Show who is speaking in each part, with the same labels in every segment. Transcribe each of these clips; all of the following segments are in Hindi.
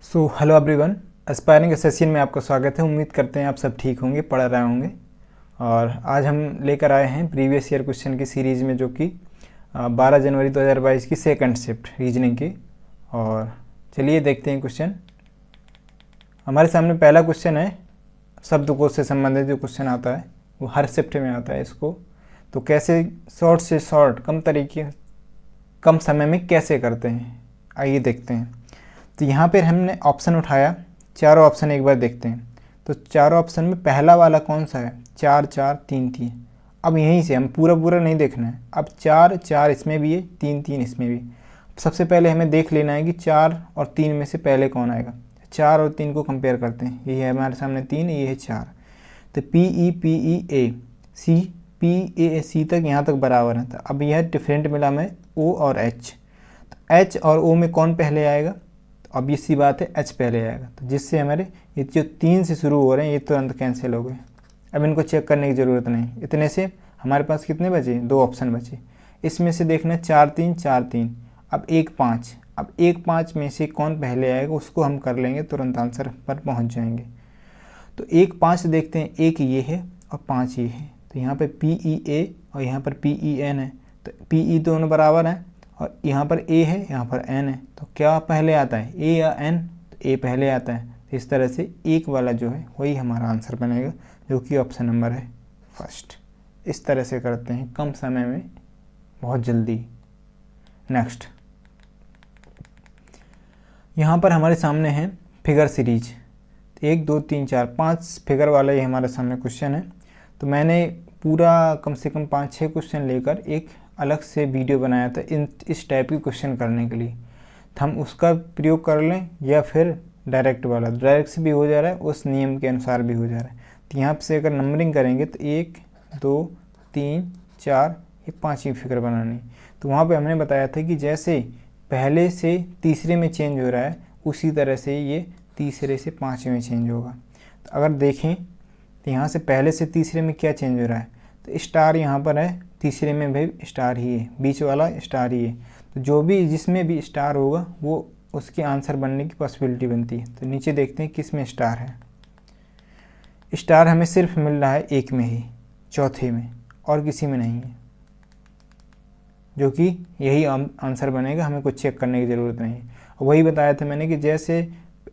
Speaker 1: हेलो एवरीवन, एस्पायरिंग एसएससी में आपका स्वागत है। उम्मीद करते हैं आप सब ठीक होंगे, पढ़ रहे होंगे। और आज हम लेकर आए हैं प्रीवियस ईयर क्वेश्चन की सीरीज़ में, जो कि 12 जनवरी 2022 की सेकंड शिफ्ट रीजनिंग की। और चलिए देखते हैं क्वेश्चन। हमारे सामने पहला क्वेश्चन है, शब्दकोश से संबंधित जो क्वेश्चन आता है वो हर शिफ्ट में आता है। इसको तो कैसे शॉर्ट से शॉर्ट कम समय में कैसे करते हैं, आइए देखते हैं। तो यहाँ पर हमने ऑप्शन उठाया, चारों ऑप्शन एक बार देखते हैं। तो चारों ऑप्शन में पहला वाला कौन सा है? 4 4 3 3। अब यहीं से हम पूरा नहीं देखना है। अब 4 4 इसमें भी है, 3 3 इसमें भी। सबसे पहले हमें देख लेना है कि 4 और 3 में से पहले कौन आएगा। 4 और 3 को कंपेयर करते हैं। ये है हमारे सामने 3, ये है 4। तो P E A C, P A सी तक यहाँ तक बराबर है। तो अब यह डिफरेंट मिला हमें ओ और एच। तो एच और ओ में कौन पहले आएगा? अब सी बात है, एच पहले आएगा। तो जिससे हमारे ये जो 3 से शुरू हो रहे हैं ये तुरंत कैंसिल हो गए। अब इनको चेक करने की ज़रूरत नहीं। इतने से हमारे पास कितने बचे? 2 ऑप्शन बचे। इसमें से देखना 4 3 4 3। अब 1 5। अब 1 5 में से कौन पहले आएगा उसको हम कर लेंगे, तुरंत आंसर पर पहुंच जाएंगे। तो 1 5 देखते हैं, 1 ये है और 5 ये है। तो यहाँ पर पी ई ए और यहाँ पर पी ई एन है। तो पी ई दोनों बराबर हैं और यहाँ पर ए है, यहाँ पर एन है। तो क्या पहले आता है, ए या एन? तो ए पहले आता है। तो इस तरह से एक वाला जो है वही हमारा आंसर बनेगा, जो कि ऑप्शन नंबर है फर्स्ट। इस तरह से करते हैं कम समय में, बहुत जल्दी। नेक्स्ट, यहाँ पर हमारे सामने है फिगर सीरीज। 1 2 3 4 5 फिगर वाला ये हमारे सामने क्वेश्चन है। तो मैंने पूरा कम से कम 5-6 क्वेश्चन लेकर एक अलग से वीडियो बनाया था इस टाइप के क्वेश्चन करने के लिए। तो हम उसका प्रयोग कर लें या फिर डायरेक्ट वाला। डायरेक्ट से भी हो जा रहा है, उस नियम के अनुसार भी हो जा रहा है। तो यहाँ से अगर नंबरिंग करेंगे तो 1 2 3 4 ये 5 ही फिगर बनानी। तो वहाँ पे हमने बताया था कि जैसे पहले से तीसरे में चेंज हो रहा है, उसी तरह से ये तीसरे से 5वें में चेंज होगा। तो अगर देखें तो यहाँ से पहले से तीसरे में क्या चेंज हो रहा है? तो स्टार यहाँ पर है, तीसरे में भी स्टार ही है, बीच वाला स्टार ही है। तो जो भी जिसमें भी स्टार होगा वो उसके आंसर बनने की पॉसिबिलिटी बनती है। तो नीचे देखते हैं किस में स्टार है। स्टार हमें सिर्फ मिल रहा है एक में ही, चौथे में, और किसी में नहीं है, जो कि यही आंसर बनेगा। हमें कुछ चेक करने की ज़रूरत नहीं है। वही बताया था मैंने कि जैसे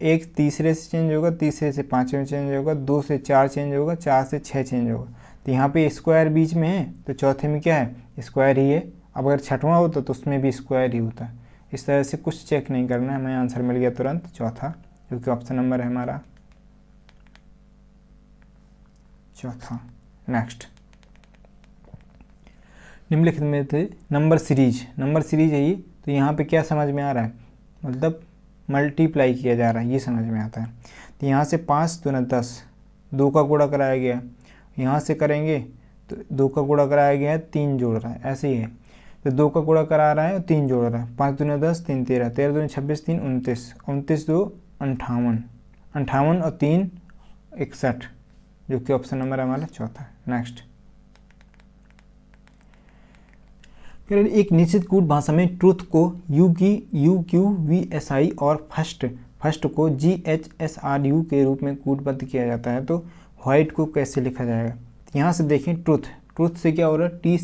Speaker 1: 1 तीसरे से चेंज होगा, तीसरे से 5वें चेंज होगा, 2 से 4 चेंज होगा, 4 से 6 चेंज होगा। तो यहाँ पे स्क्वायर बीच में है, तो चौथे में क्या है? स्क्वायर ही है। अब अगर छठवां होता तो उसमें भी स्क्वायर ही होता। इस तरह से कुछ चेक नहीं करना है, हमें आंसर मिल गया तुरंत चौथा, जो कि ऑप्शन नंबर है हमारा चौथा। नेक्स्ट, निम्नलिखित में थे नंबर सीरीज है ये। तो यहाँ पे क्या समझ में आ रहा है? मतलब मल्टीप्लाई किया जा रहा है, ये समझ में आता है। तो यहाँ से 5 दूना 10, 2 का गुणा कराया गया। यहाँ से करेंगे तो 2 का गुणा कराया गया है, 3 जोड़ रहा है, ऐसे ही है। तो 2 का गुणा करा रहा है और 3 जोड़ रहा है। 5 दूना 10, 3 13, 13 दूना 26, 3 29, 29 2 58, 58 और 3 61, जो कि ऑप्शन नंबर हमारा चौथा। नेक्स्ट, एक निश्चित कूट भाषा में ट्रुथ को UQVSI और फर्स्ट को GHSRU के रूप में कूटबद्ध किया जाता है। तो व्हाइट को कैसे लिखा जाएगा? यहाँ से देखें, ट्रुथ से क्या हो रहा है? T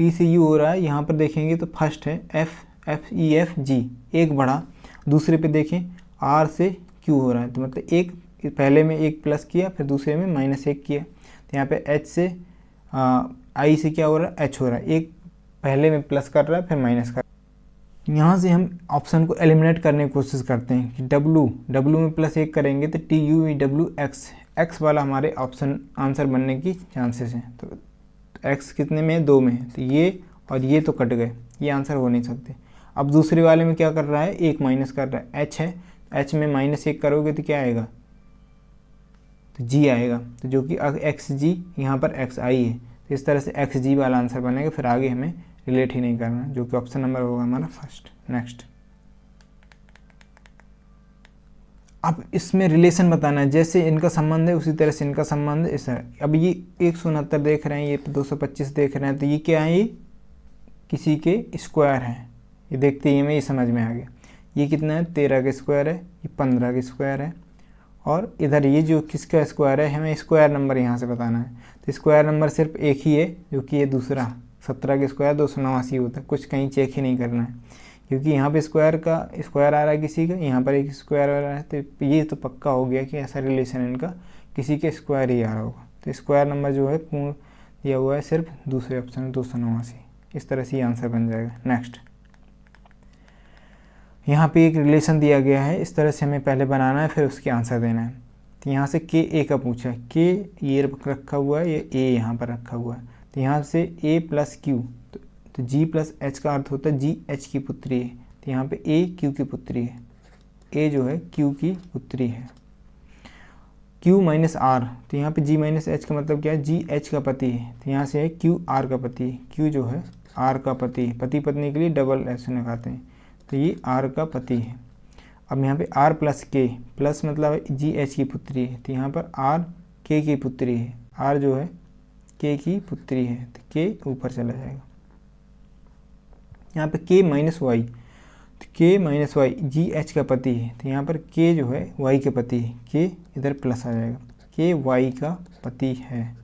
Speaker 1: से U हो रहा है। यहाँ पर देखेंगे तो फर्स्ट है FEFG, एक बढ़ा। दूसरे पे देखें R से Q हो रहा है, तो मतलब एक पहले में एक प्लस किया, फिर दूसरे में -1 किया। तो यहाँ पे H से I से क्या हो रहा है? H हो रहा है। एक पहले में प्लस कर रहा है, फिर माइनस कर रहा है। यहाँ से हम ऑप्शन को एलिमिनेट करने की कोशिश करते हैं कि W में +1 करेंगे तो TUVWX वाला हमारे ऑप्शन आंसर बनने की चांसेस हैं। तो X कितने में है? 2 में है। तो ये और ये तो कट गए, ये आंसर हो नहीं सकते। अब दूसरे वाले में क्या कर रहा है? 1 माइनस कर रहा है, H है। H में -1 करोगे तो क्या आएगा? तो G आएगा। तो जो कि XG, यहाँ पर XI है। तो इस तरह से XG वाला आंसर बनेगा। फिर आगे हमें रिलेट ही नहीं करना, जो कि ऑप्शन नंबर होगा हमारा फर्स्ट। नेक्स्ट, अब इसमें रिलेशन बताना है, जैसे इनका संबंध है उसी तरह से इनका संबंध है। इस अब ये 169 देख रहे हैं, ये 225 देख रहे हैं, तो ये क्या है? ये किसी के स्क्वायर हैं। ये देखते ही हमें ये समझ में आ गया। ये कितना है 13 का स्क्वायर है, ये 15 का स्क्वायर है, और इधर ये जो किसका स्क्वायर है, हमें स्क्वायर नंबर यहाँ से बताना है। तो स्क्वायर नंबर सिर्फ एक ही है जो कि ये दूसरा 17 का स्क्वायर 289 होता है, कुछ कहीं चेक ही नहीं करना है, क्योंकि यहाँ पे स्क्वायर का स्क्वायर आ रहा है किसी का, यहाँ पर एक स्क्वायर आ रहा है, तो ये तो पक्का हो गया कि ऐसा रिलेशन इनका किसी के स्क्वायर ही आ रहा होगा। तो स्क्वायर नंबर जो है पूर्ण दिया हुआ है सिर्फ दूसरे ऑप्शन में 289। इस तरह से ये आंसर बन जाएगा। नेक्स्ट, यहाँ पे एक रिलेशन दिया गया है, इस तरह से हमें पहले बनाना है फिर उसके आंसर देना है। तो यहाँ से के ए का पूछा है, के ये रखा हुआ है, ये ए यहाँ पर रखा हुआ है, तो यहाँ से ए प्लस क्यू, तो जी प्लस एच का अर्थ होता है जी एच की पुत्री है, तो यहाँ पे ए क्यू की पुत्री है, ए जो है क्यू की पुत्री है। क्यू माइनस आर, तो यहाँ पे जी माइनस एच का मतलब क्या है, जी एच का पति है, तो यहाँ से है क्यू आर का पति, क्यू जो है आर का पति है, पति पत्नी के लिए डबल ऐसे लगाते हैं, तो ये आर का पति है। अब यहाँ पे आर प्लस के, प्लस मतलब है जी एच की पुत्री है, तो यहाँ पर आर के की पुत्री है, आर जो है के की पुत्री है, तो के ऊपर चला जाएगा। यहाँ पे के माइनस वाई, तो के माइनस वाई जी एच का पति है, तो यहाँ पर के जो है वाई के पति है, के इधर प्लस आ जाएगा, के वाई का पति है।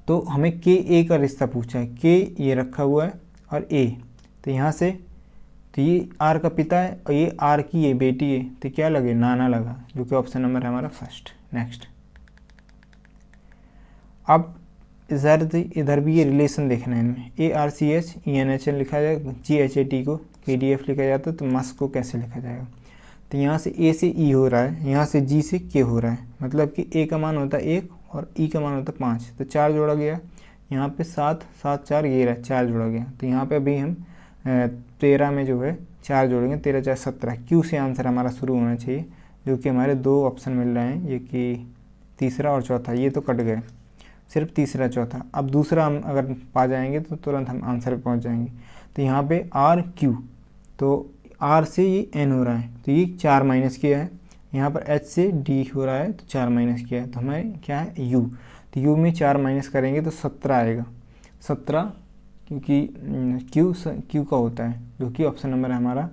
Speaker 1: तो हमें के ए का रिश्ता पूछा है, के ये रखा हुआ है और ए, तो यहाँ से तो ये आर का पिता है और ये आर की ये बेटी है, तो क्या लगे, नाना लगा, जो कि ऑप्शन नंबर है हमारा फर्स्ट। नेक्स्ट, अब इधर भी ये रिलेशन देखना है इनमें, A R C H E N H L लिखा जाएगा, जी एच ए टी को के डी एफ लिखा जाता है, तो मस को कैसे लिखा जाएगा। तो यहाँ से ए से ई हो रहा है, यहाँ से जी से के हो रहा है, मतलब कि ए का मान होता है 1 और ई का मान होता है 5, तो 4 जोड़ा गया, यहाँ पे 7 7 4 ये रहा 4 जोड़ा गया, तो यहाँ पे अभी हम 13 में जो है 4 जोड़ेंगे, 13 4 17, क्यू से आंसर हमारा शुरू होना चाहिए, जो कि हमारे 2 ऑप्शन मिल रहे हैं, ये कि तीसरा और चौथा, ये तो कट गए, सिर्फ तीसरा चौथा। अब दूसरा हम अगर पा जाएंगे तो तुरंत हम आंसर पे पहुंच जाएंगे। तो यहाँ पे आर क्यू, तो आर से ये एन हो रहा है, तो ये 4 माइनस किया है, यहाँ पर एच से डी हो रहा है, तो 4 माइनस किया है, तो हमें क्या है यू, तो यू में 4 माइनस करेंगे तो 17 आएगा, 17, क्योंकि क्यू का होता है, जो कि ऑप्शन नंबर है हमारा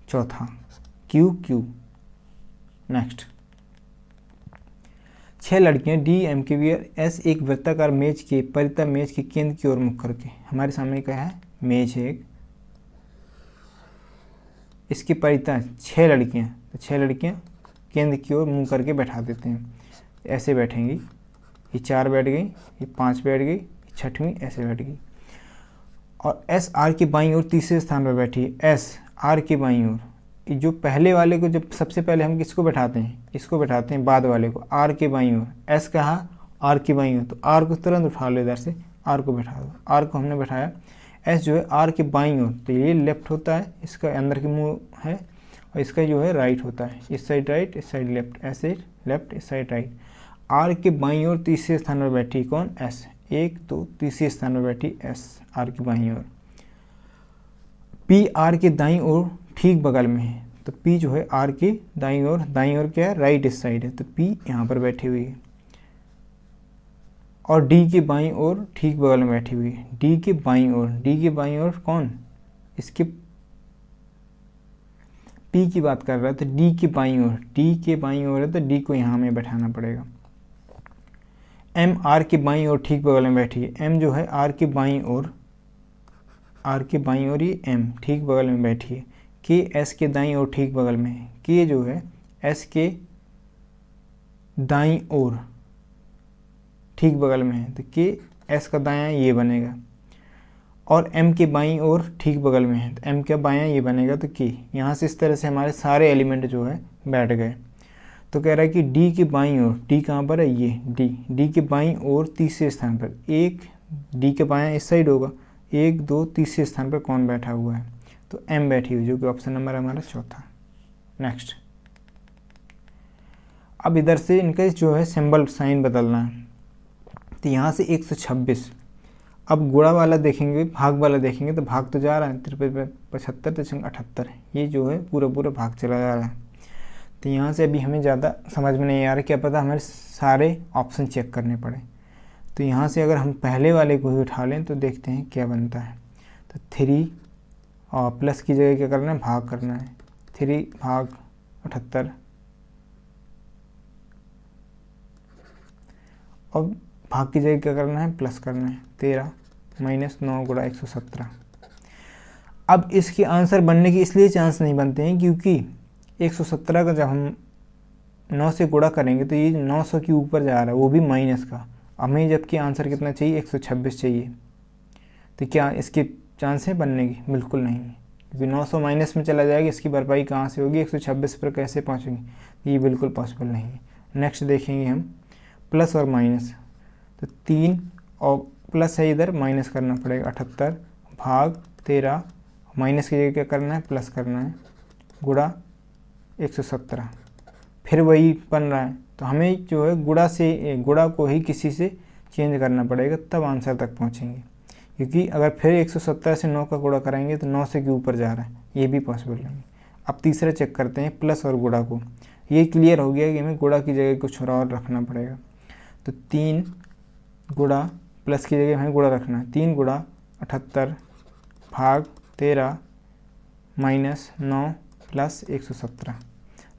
Speaker 1: चौथा, क्यू। नेक्स्ट, 6 लड़कियां डी एम के वी एस एक वृत्ताकार मेज के परितः मेज के केंद्र की ओर मुख करके, हमारे सामने क्या है, मेज है एक, इसके परितः 6 लड़कियां, तो 6 लड़कियां केंद्र की ओर मुंह करके बैठा देते हैं, ऐसे बैठेंगी, ये 4 बैठ गई, ये 5 बैठ गई, 6वीं ऐसे बैठ गई, और एस आर की बाईं ओर तीसरे स्थान पर बैठी है, एस आर की बाईं ओर, जो पहले वाले को जब सबसे पहले हम किसको बैठाते हैं, इसको बैठाते हैं, बाद वाले को आर के बाईं ओर, एस कहा आर की बाईं ओर, तो आर को तुरंत उठा लो, इधर से आर को बैठा दो, आर को हमने बैठाया, एस जो है आर के बाईं ओर, तो ये लेफ्ट होता है, इसका अंदर की मुंह है, और इसका जो है राइट होता है, इस साइड राइट इस साइड लेफ्ट, ऐसे लेफ्ट इस साइड राइट। आर के बाईं ओर तीसरे स्थान पर बैठी कौन, एस, 1 2 तीसरे स्थान पर बैठी एस आर की बाईं ओर। पी आर के दाईं ओर ठीक बगल में है, तो पी जो है आर के दाईं ओर क्या है, राइट इस साइड है, तो पी यहाँ पर बैठी हुई है, और डी के बाईं ओर ठीक बगल में बैठी हुई है, डी के बाईं ओर कौन, इसके पी की बात कर रहा है, तो डी के बाईं ओर है, तो डी को यहाँ हमें बैठाना पड़ेगा। एम आर के बाईं ओर ठीक बगल में बैठी है, एम जो है आर के बाईं ओर ये एम ठीक बगल में बैठी है, के एस के दाईं ओर ठीक बगल में है, के जो है एस के दाईं ओर ठीक बगल में है, तो के एस का दायां ये बनेगा, और एम के बाईं ओर ठीक बगल में है, तो एम का बायां ये बनेगा, तो के, यहाँ से इस तरह से हमारे सारे एलिमेंट जो है बैठ गए। तो कह रहा है कि डी के बाईं ओर, डी कहाँ पर है, ये डी के बाईं ओर तीसरे स्थान पर, एक डी के बायां इस साइड होगा, 1 2 तीसरे स्थान पर कौन बैठा हुआ है, तो एम बैठी हुई, जो कि ऑप्शन नंबर है हमारा चौथा। नेक्स्ट, अब इधर से इनका जो है सिंबल साइन बदलना है, तो यहाँ से 126, अब गुणा वाला देखेंगे, भाग वाला देखेंगे, तो भाग तो जा रहा है 53 75 78, ये जो है पूरा भाग चला जा रहा है। तो यहाँ से अभी हमें ज़्यादा समझ में नहीं आ रहा, क्या पता हमारे सारे ऑप्शन चेक करने पड़े। तो यहाँ से अगर हम पहले वाले को ही उठा लें तो देखते हैं क्या बनता है। तो 3 और प्लस की जगह क्या करना है, भाग करना है। 3 भाग 78 और भाग की जगह क्या करना है, प्लस करना है। 13 माइनस 9 गुणा 117। अब इसके आंसर बनने की इसलिए चांस नहीं बनते हैं क्योंकि 117 का जब हम 9 से गुणा करेंगे तो ये 900 के ऊपर जा रहा है, वो भी माइनस का। हमें जबकि आंसर कितना चाहिए, 126 चाहिए। तो क्या इसके चांस है बनने की, बिल्कुल नहीं, क्योंकि 900 माइनस में चला जाएगा, इसकी भरपाई कहाँ से होगी, 126 पर कैसे पहुँचेंगे, ये बिल्कुल पॉसिबल नहीं है। नेक्स्ट देखेंगे हम प्लस और माइनस। तो 3 और प्लस है इधर, माइनस करना पड़ेगा। 78 भाग 13 माइनस की जगह क्या करना है, प्लस करना है, गुणा 117। फिर वही बन रहा है, तो हमें जो है गुणा को ही किसी से चेंज करना पड़ेगा, तब आंसर तक पहुंचेंगे। क्योंकि अगर फिर 117 से 9 का गुणा करेंगे तो 9 से के ऊपर जा रहा है, ये भी पॉसिबल नहीं है। अब तीसरा चेक करते हैं प्लस और गुणा को। ये क्लियर हो गया कि हमें गुणा की जगह कुछ और रखना पड़ेगा। तो 3 गुणा, प्लस की जगह हमें गुणा रखना है, 3 गुणा 78 भाग 13 माइनस 9 प्लस 117।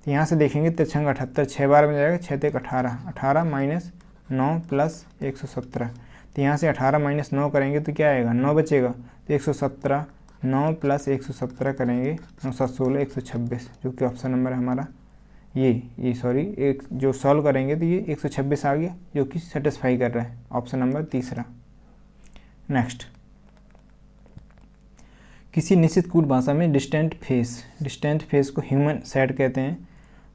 Speaker 1: तो यहाँ से देखेंगे तिरछंग 78 6 बार में जाएगा, 6 तक 18, 18 माइनस 9 प्लस 117। तो यहाँ से 18 माइनस 9 करेंगे तो क्या आएगा, 9 बचेगा। तो 117, 9 प्लस 117 करेंगे 9 7 16 126, जो कि ऑप्शन नंबर हमारा ये सॉरी एक जो सॉल्व करेंगे तो ये 126 आ गया, जो कि सेटिस्फाई कर रहा है, ऑप्शन नंबर तीसरा। नेक्स्ट, किसी निश्चित कूट भाषा में डिस्टेंट फेस को ह्यूमन सेड कहते हैं।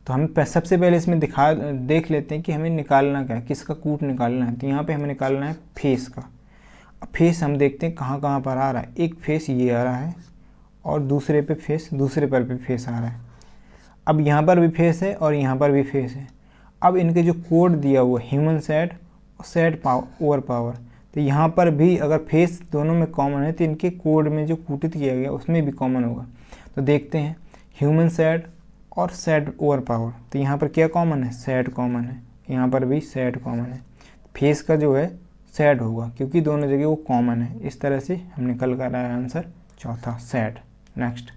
Speaker 1: तो हम सबसे पहले इसमें देख लेते हैं कि हमें निकालना क्या है, किसका कूट निकालना है। तो यहाँ पे हमें निकालना है फेस का। अब फेस हम देखते हैं कहाँ कहाँ पर आ रहा है। एक फेस ये आ रहा है और दूसरे पर भी फेस आ रहा है। अब यहाँ पर भी फेस है और यहाँ पर भी फेस है। अब इनके जो कोड दिया हुआ ह्यूमन सेड और सेड ओवर पावर, तो यहाँ पर भी अगर फेस दोनों में कॉमन है तो इनके कोड में जो कूटित किया गया उसमें भी कॉमन होगा। तो देखते हैं ह्यूमन सेड और सेड ओवर पावर। तो यहाँ पर क्या कॉमन है, सेड कॉमन है, यहाँ पर भी सेड कॉमन है। फेस का जो है सेड होगा क्योंकि दोनों जगह वो कॉमन है। इस तरह से हम निकल कर आया आंसर चौथा, सेड। नेक्स्ट,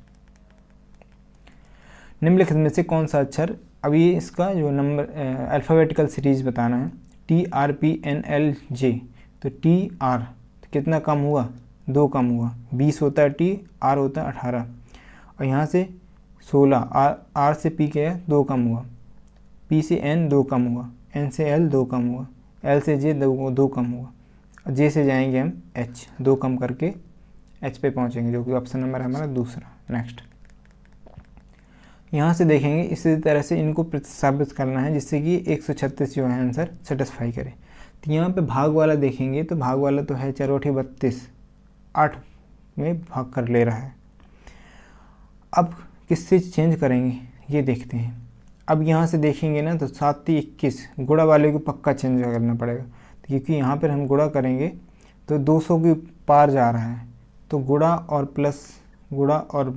Speaker 1: निम्नलिखित में से कौन सा अक्षर, अब ये इसका जो नंबर अल्फ़ाबेटिकल सीरीज बताना है, TRPNLJ। तो TR तो कितना कम हुआ, 2 कम हुआ, 20 होता है T, R होता है 18, और यहाँ से 16, R से P गया 2 कम हुआ, P से N 2 कम हुआ, N से L 2 कम हुआ, L से J 2 कम हुआ, और J से जाएंगे हम H, 2 कम करके H पे पहुँचेंगे, जो कि ऑप्शन नंबर हमारा दूसरा। नेक्स्ट, यहाँ से देखेंगे इसी तरह से इनको प्रतिस्थापित करना है जिससे कि 136 जो है आंसर सेटिस्फाई करे। तो यहाँ पे भाग वाला देखेंगे तो भाग वाला तो है 4 32, 8 में भाग कर ले रहा है। अब किससे चेंज करेंगे ये देखते हैं। अब यहाँ से देखेंगे ना तो 7 21, गुणा वाले को पक्का चेंज करना पड़ेगा, तो क्योंकि यहाँ पर हम गुणा करेंगे तो 200 के पार जा रहा है। तो गुणा और प्लस, गुणा और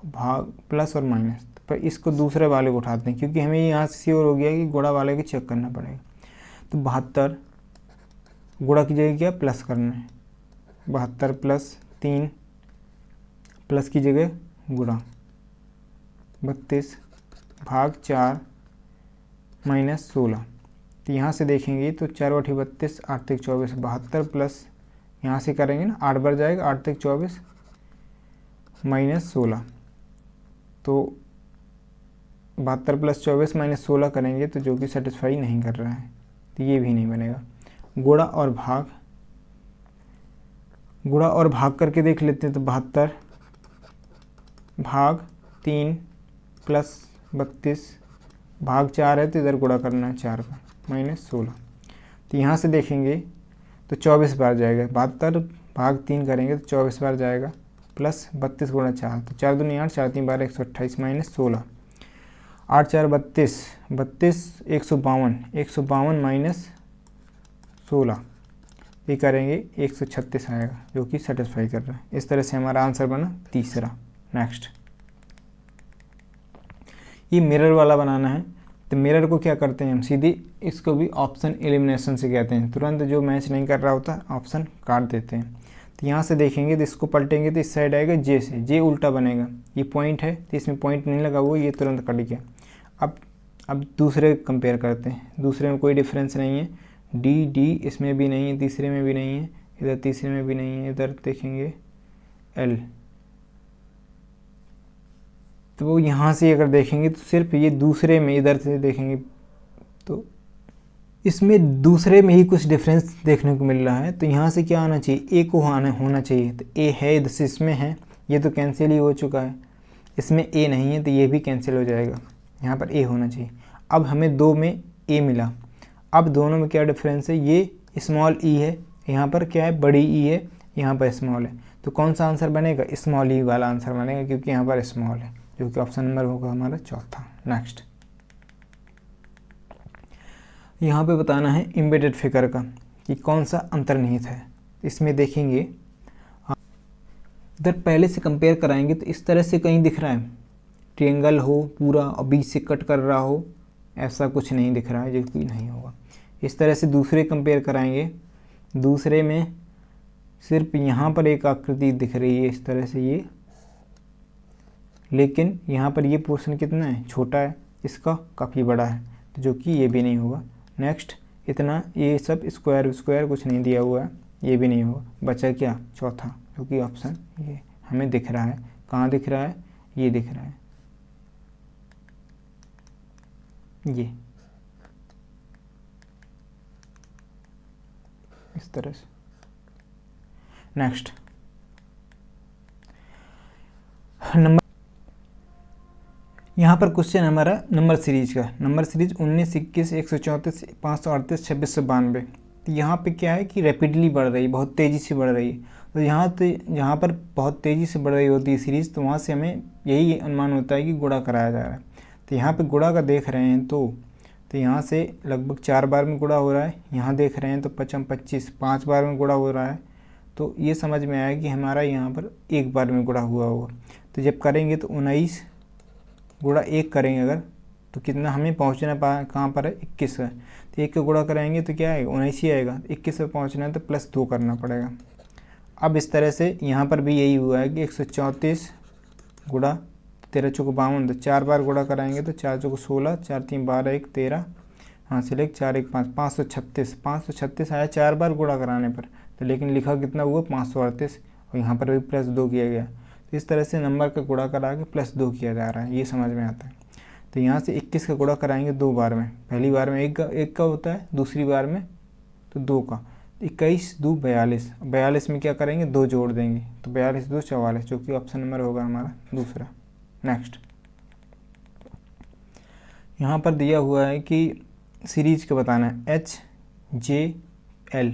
Speaker 1: भाग प्लस और माइनस, पर इसको दूसरे वाले को उठाते हैं क्योंकि हमें यहाँ से श्योर हो गया कि गुणा वाले को चेक करना पड़ेगा। तो 72 गुणा की जगह क्या प्लस करना है, 72 प्लस 3 प्लस की जगह गुणा 32 भाग 4 माइनस 16। तो यहाँ से देखेंगे तो 4 8 32, 8 तक 24, 72 प्लस यहाँ से करेंगे ना 8 बार जाएगा, 8 तक 24 माइनस 16। तो 72 प्लस 24 माइनस 16 करेंगे तो जो कि सेटिस्फाई नहीं कर रहा है, तो ये भी नहीं बनेगा। गुणा और भाग करके देख लेते हैं। तो 72 भाग 3 प्लस 32 भाग 4 है तो इधर गुणा करना है 4 का, माइनस 16। तो यहाँ से देखेंगे तो 24 बार जाएगा, 72 भाग 3 करेंगे तो 24 बार जाएगा, प्लस 32 गुणा 4, तो 4 दूनी 8, 4 3 12 128 माइनस 16, 8 4 32, 152 माइनस 16, ये करेंगे 136 आएगा, जो कि सेटिस्फाई कर रहा है। इस तरह से हमारा आंसर बना तीसरा। नेक्स्ट, ये मिरर वाला बनाना है। तो मिरर को क्या करते हैं हम, सीधे इसको भी ऑप्शन एलिमिनेशन से कहते हैं, तुरंत जो मैच नहीं कर रहा होता ऑप्शन काट देते हैं। तो यहाँ से देखेंगे तो इसको पलटेंगे तो इस साइड आएगा जे से, जे उल्टा बनेगा, ये पॉइंट है तो इसमें पॉइंट नहीं लगा हुआ, ये तुरंत कट गया। अब दूसरे कंपेयर करते हैं, दूसरे में कोई डिफरेंस नहीं है, डी डी इसमें भी नहीं है, तीसरे में भी नहीं है, इधर तीसरे में भी नहीं है, इधर देखेंगे एल। तो वो यहाँ से अगर देखेंगे तो सिर्फ ये दूसरे में, इधर से देखेंगे तो इसमें दूसरे में ही कुछ डिफरेंस देखने को मिल रहा है। तो यहाँ से क्या आना चाहिए, ए को होना चाहिए, तो ए है इधर इसमें है, ये तो कैंसिल ही हो चुका है, इसमें ए नहीं है तो ये भी कैंसिल हो जाएगा, यहाँ पर ए होना चाहिए। अब हमें 2 में ए मिला, अब दोनों में क्या डिफरेंस है, ये स्मॉल ई है, यहाँ पर क्या है बड़ी ई है, यहाँ पर स्मॉल है, तो कौन सा आंसर बनेगा, स्मॉल ई वाला आंसर बनेगा, क्योंकि यहाँ पर स्मॉल है, जो कि ऑप्शन नंबर होगा हमारा चौथा। नेक्स्ट यहाँ पे बताना है एम्बेडेड फिगर का कि कौन सा अंतर्निहित है। इसमें देखेंगे इधर पहले से कंपेयर कराएंगे तो इस तरह से कहीं दिख रहा है ट्रायंगल हो पूरा और बीच से कट कर रहा हो, ऐसा कुछ नहीं दिख रहा है, जो कि नहीं होगा। इस तरह से दूसरे कंपेयर कराएंगे, दूसरे में सिर्फ यहाँ पर एक आकृति दिख रही है इस तरह से ये, लेकिन यहाँ पर ये पोर्शन कितना है, छोटा है, इसका काफ़ी बड़ा है, तो जो कि ये भी नहीं होगा। नेक्स्ट इतना ये सब स्क्वायर स्क्वायर कुछ नहीं दिया हुआ है, ये भी नहीं होगा, बचा क्या चौथा, जो कि ऑप्शन ये हमें दिख रहा है। कहाँ दिख रहा है, ये दिख रहा है, ये इस तरह से। नेक्स्ट नंबर, यहाँ पर क्वेश्चन हमारा नंबर सीरीज का, नंबर सीरीज 19, 21, 134, 538, 2692। तो यहाँ पे क्या है कि रैपिडली बढ़ रही है, बहुत तेज़ी से बढ़ रही है। तो यहाँ पर बहुत तेज़ी से बढ़ रही होती है सीरीज़, तो वहाँ से हमें यही अनुमान होता है कि गुणा कराया जा रहा है। तो यहाँ पे गुणा का देख रहे हैं तो यहाँ से लगभग 4 बार में गुणा हो रहा है, यहाँ देख रहे हैं तो 25 5 बार में गुणा हो रहा है। तो ये समझ में आया कि हमारा यहाँ पर 1 बार में गुणा हुआ होगा। तो जब करेंगे तो 19 गुणा 1 करेंगे अगर, तो कितना हमें पहुँचना कहाँ पर है, 21 है। तो 1 का गुणा कराएंगे तो क्या आएगा, 19 ही आएगा। 21 पे पहुँचना है तो +2 करना पड़ेगा। अब इस तरह से यहाँ पर भी यही हुआ है कि 134 गुणा 13 चौको 52, तो 4 बार गुणा कराएंगे तो 4 चौको 16, 4 3 12, 1 13, हाँ से लेकर 4 1 5, 536 आया 4 बार गुणा कराने पर। तो लेकिन लिखा कितना हुआ, 538, और यहाँ पर भी +2 किया गया। तो इस तरह से नंबर का गुणा करा के +2 किया जा रहा है, ये समझ में आता है। तो यहाँ से 21 का गुणा कराएंगे 2 बार में, पहली बार में 1 का होता है, दूसरी बार में तो 2 का। 21 2 42, 42 में क्या करेंगे, 2 जोड़ देंगे, तो 42 2 44, जो कि ऑप्शन नंबर होगा हमारा दूसरा। नेक्स्ट यहाँ पर दिया हुआ है कि सीरीज का बताना है HJL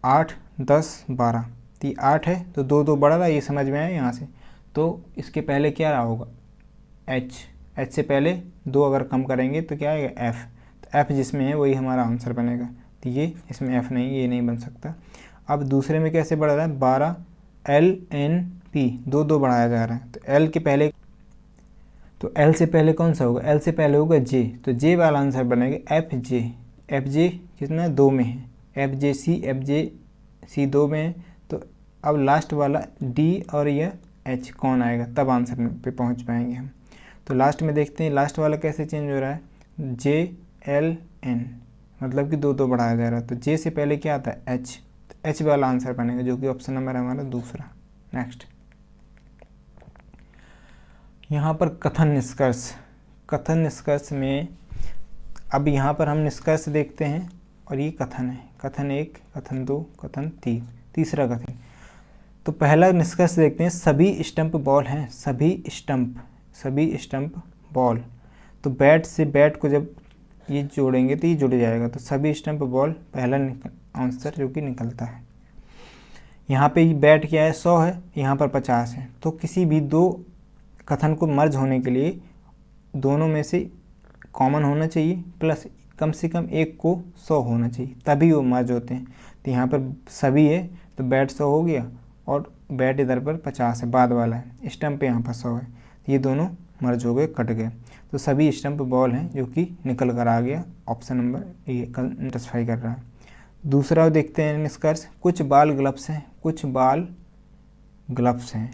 Speaker 1: 8 10 12। तो 8 है तो 2 2 बढ़ रहा है, ये समझ में आया यहाँ से। तो इसके पहले क्या रहा होगा, H से पहले 2 अगर कम करेंगे तो क्या आएगा, F। तो F जिसमें है वही हमारा आंसर बनेगा। तो ये इसमें F नहीं, ये नहीं बन सकता। अब दूसरे में कैसे बढ़ रहा है, 12 LNP, 2 2 बढ़ाया जा रहा है। तो L के पहले, तो L से पहले कौन सा होगा, L से पहले होगा J, तो J वाला आंसर बनेगा FJ। FJ कितना 2 में है, FJC 2 में है। तो अब लास्ट वाला D और यह H कौन आएगा, तब आंसर पे पहुंच पाएंगे हम। तो लास्ट में देखते हैं लास्ट वाला कैसे चेंज हो रहा है, JLN, मतलब कि 2 2 बढ़ाया जा रहा है। तो J से पहले क्या आता है, H, तो H वाला आंसर बनेगा, जो कि ऑप्शन नंबर है हमारा दूसरा। नेक्स्ट यहाँ पर कथन निष्कर्ष में, अब यहाँ पर हम निष्कर्ष देखते हैं और ये कथन है, कथन 1, कथन 2, कथन 3, तीसरा कथन। तो पहला निष्कर्ष देखते हैं, सभी स्टंप बॉल हैं, सभी स्टंप बॉल। तो बैट से बैट को जब ये जोड़ेंगे तो ये जुड़ जाएगा, तो सभी स्टंप बॉल पहला आंसर जो कि निकलता है। यहाँ पे बैट क्या है, 100 है, यहाँ पर 50 है। तो किसी भी 2 कथन को मर्ज होने के लिए दोनों में से कॉमन होना चाहिए, प्लस कम से कम एक को 100 होना चाहिए, तभी वो मर्ज होते हैं। तो यहाँ पर सभी है तो बैट 100 हो गया, और बैट इधर पर 50 है, बाद वाला है, स्टंप यहाँ पर 100 है, तो ये दोनों मर्ज हो गए, कट गए। तो सभी स्टंप बॉल हैं जो कि निकल कर आ गया, ऑप्शन नंबर ये सेटिस्फाई कर रहा है। दूसरा देखते हैं निष्कर्ष, कुछ बाल ग्लव्स हैं, कुछ बाल ग्लव्स हैं।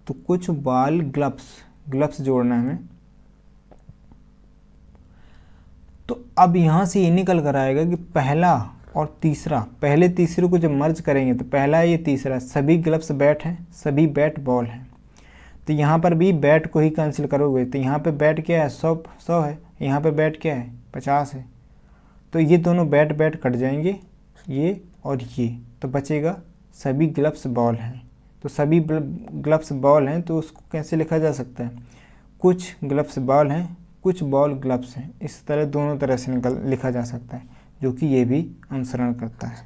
Speaker 1: तो कुछ बाल ग्लव्स जोड़ना है हमें। तो अब यहाँ से ये निकल कर आएगा कि पहला और तीसरा, पहले तीसरे को जब मर्ज करेंगे तो पहला ये तीसरा सभी ग्लव्स बैट हैं, सभी बैट बॉल हैं। तो यहाँ पर भी बैट को ही कैंसिल करोगे तो यहाँ पे बैट क्या है 100 है, यहाँ पे बैट क्या है 50 है। तो ये दोनों बैट कट जाएंगे, ये और ये, तो बचेगा सभी ग्लव्स बॉल हैं। तो सभी ग्लव्स बॉल हैं तो उसको कैसे लिखा जा सकता है, कुछ ग्लव्स बॉल हैं, कुछ बॉल ग्लव्स हैं। इस तरह दोनों तरह से लिखा जा सकता है, जो कि ये भी अनुसरण करता है।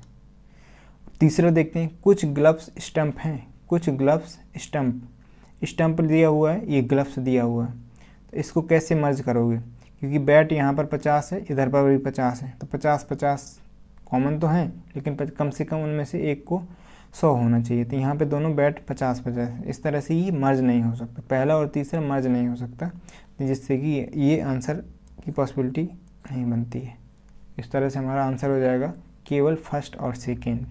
Speaker 1: तीसरा देखते हैं, कुछ ग्लव्स स्टंप हैं, कुछ ग्लव्स स्टंप दिया हुआ है, ये ग्लव्स दिया हुआ है। तो इसको कैसे मर्ज करोगे, क्योंकि बैट यहाँ पर 50 है, इधर पर भी 50 है, तो 50-50 कॉमन तो हैं, लेकिन कम से कम उनमें से एक को 100 होना चाहिए। तो यहाँ पे दोनों बैट 50-50, इस तरह से ये मर्ज नहीं हो सकता, पहला और तीसरा मर्ज नहीं हो सकता, जिससे कि ये आंसर की पॉसिबिलिटी नहीं बनती है। इस तरह से हमारा आंसर हो जाएगा केवल फर्स्ट और सेकेंड,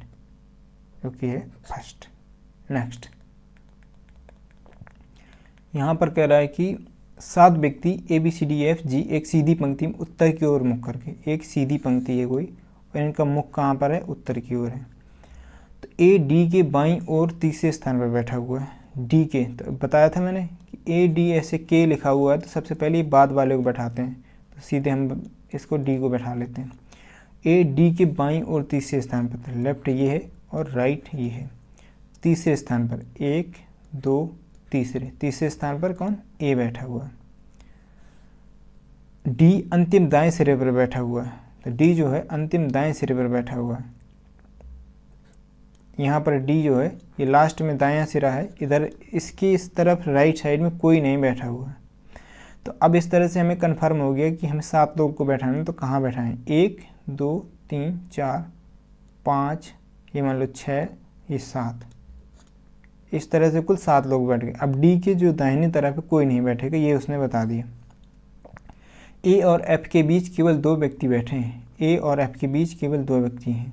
Speaker 1: जो कि है फर्स्ट। नेक्स्ट, यहाँ पर कह रहा है कि 7 व्यक्ति ABCDEFG एक सीधी पंक्ति में उत्तर की ओर मुख करके, एक सीधी पंक्ति है कोई, और इनका मुख कहाँ पर है, उत्तर की ओर है। तो AD के बाईं ओर तीसरे स्थान पर बैठा हुआ है। D के, तो बताया था मैंने कि AD ऐसे K लिखा हुआ है, तो सबसे पहले बाद वाले को बैठाते हैं, तो सीधे हम इसको D को बैठा लेते हैं। AD के बाईं ओर तीसरे स्थान पर, तो लेफ्ट ये है और राइट ये है। तीसरे स्थान पर 1 2 तीसरे स्थान पर कौन, A बैठा हुआ है। D अंतिम दाएं सिरे पर बैठा हुआ है, तो D जो है अंतिम दाएं सिरे पर बैठा हुआ है। यहाँ पर D जो है ये लास्ट में दायां सिरा है, इधर इसकी इस तरफ राइट साइड में कोई नहीं बैठा हुआ है। तो अब इस तरह से हमें कन्फर्म हो गया कि हमें 7 लोग को बैठाना है, तो कहाँ बैठाएं, 1 2 3 4 5, ये मान लो 6, ये 7, इस तरह से कुल 7 लोग बैठ गए। अब D के जो दाहिनी तरफ है कोई नहीं बैठेगा, ये उसने बता दिया। A और F के बीच केवल 2 व्यक्ति बैठे हैं, A और F के बीच केवल 2 व्यक्ति हैं,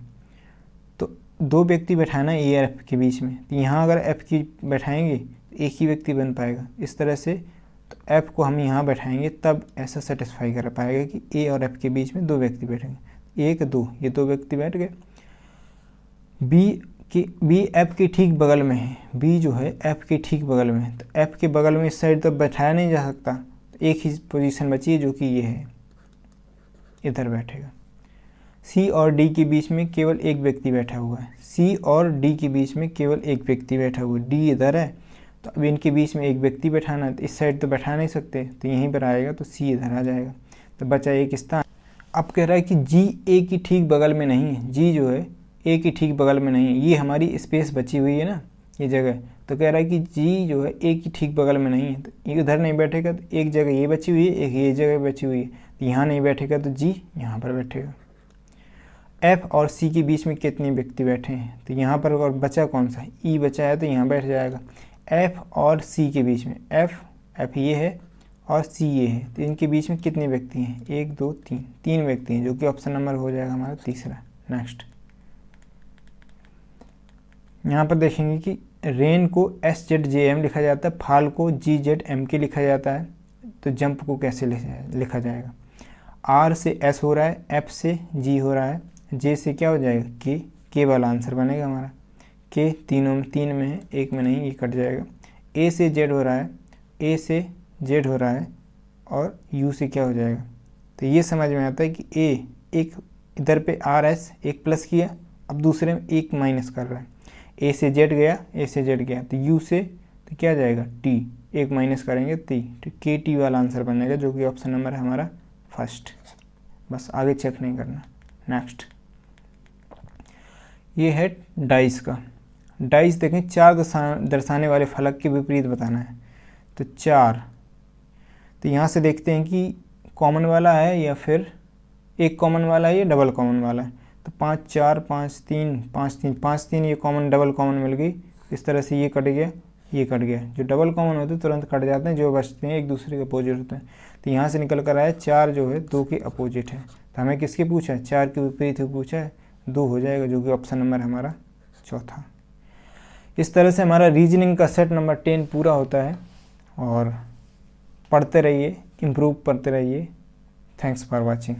Speaker 1: तो 2 व्यक्ति बैठाना है A और F के बीच में। तो यहाँ अगर F की बैठाएंगे तो एक ही व्यक्ति बन पाएगा, इस तरह से। तो F को हम यहाँ बैठाएंगे तब ऐसा सेटिस्फाई कर पाएगा कि A और F के बीच में 2 व्यक्ति बैठेंगे। 1 2, ये 2 व्यक्ति बैठ गए। B F के ठीक बगल में है, B जो है F के ठीक बगल में है, तो F के बगल में इस साइड तो बैठाया नहीं जा सकता, तो एक ही पोजीशन बची है जो कि ये है, इधर बैठेगा। C और D के बीच में केवल एक व्यक्ति बैठा हुआ है, C और D के बीच में केवल एक व्यक्ति बैठा हुआ है, D इधर है, तो अब इनके बीच में एक व्यक्ति बैठाना है, तो इस साइड तो बैठा नहीं सकते, तो यहीं पर आएगा, तो C इधर आ जाएगा, तो बचा एक स्थान। अब कह रहा है कि G A की ठीक बगल में नहीं है, G जो है A की ठीक बगल में नहीं है, ये हमारी स्पेस बची हुई है ना, ये जगह। तो कह रहा है कि G जो है A की ठीक बगल में नहीं है, तो ये इधर नहीं बैठेगा, तो एक जगह ये बची हुई है, एक ये जगह बची हुई है, तो यहाँ नहीं बैठेगा, तो G यहाँ पर बैठेगा। F और C के बीच में कितने व्यक्ति बैठे हैं, तो यहाँ पर और बचा कौन सा, E बचा है, तो यहाँ बैठ जाएगा। F और C के बीच में, F ये है और C ये है, तो इनके बीच में कितने व्यक्ति हैं, 1 2 3, 3 व्यक्ति हैं, जो कि ऑप्शन नंबर हो जाएगा हमारा तीसरा। नेक्स्ट, यहाँ पर देखेंगे कि रेन को SZJM लिखा जाता है, फाल को GZMK लिखा जाता है, तो जंप को कैसे लिखा जाएगा। R से S हो रहा है, F से G हो रहा है, J से क्या हो जाएगा, K वाला आंसर बनेगा हमारा। K तीन में है, एक में नहीं, ये कट जाएगा। A से Z हो रहा है, A से Z हो रहा है, और U से क्या हो जाएगा। तो ये समझ में आता है कि A एक इधर पे RS एक प्लस किया, अब दूसरे में एक माइनस कर रहा है, A से Z गया, A से Z गया, तो U से तो क्या जाएगा, T, एक माइनस करेंगे T, तो KT वाला आंसर बनेगा, जो कि ऑप्शन नंबर है हमारा फर्स्ट। बस आगे चेक नहीं करना। नेक्स्ट, ये है डाइस का। डाइस देखें, 4 दर्शाने वाले फलक के विपरीत बताना है, तो 4, तो यहाँ से देखते हैं कि कॉमन वाला है या फिर एक कॉमन वाला है या डबल कॉमन वाला है। तो 5 4 5 3 5 3 5 3, ये कॉमन डबल कॉमन मिल गई, इस तरह से ये कट गया, ये कट गया, जो डबल कॉमन होते हैं तुरंत कट जाते हैं, जो बचते हैं एक दूसरे के अपोजिट होते हैं। तो यहाँ से निकल कर आया 4 जो है 2 के अपोजिट है, तो हमें किसके पूछा है, 4 के विपरीत पूछा है, 2 हो जाएगा, जो कि ऑप्शन नंबर हमारा चौथा। इस तरह से हमारा रीजनिंग का सेट नंबर 10 पूरा होता है। और पढ़ते रहिए, इम्प्रूव करते रहिए। Thanks for watching.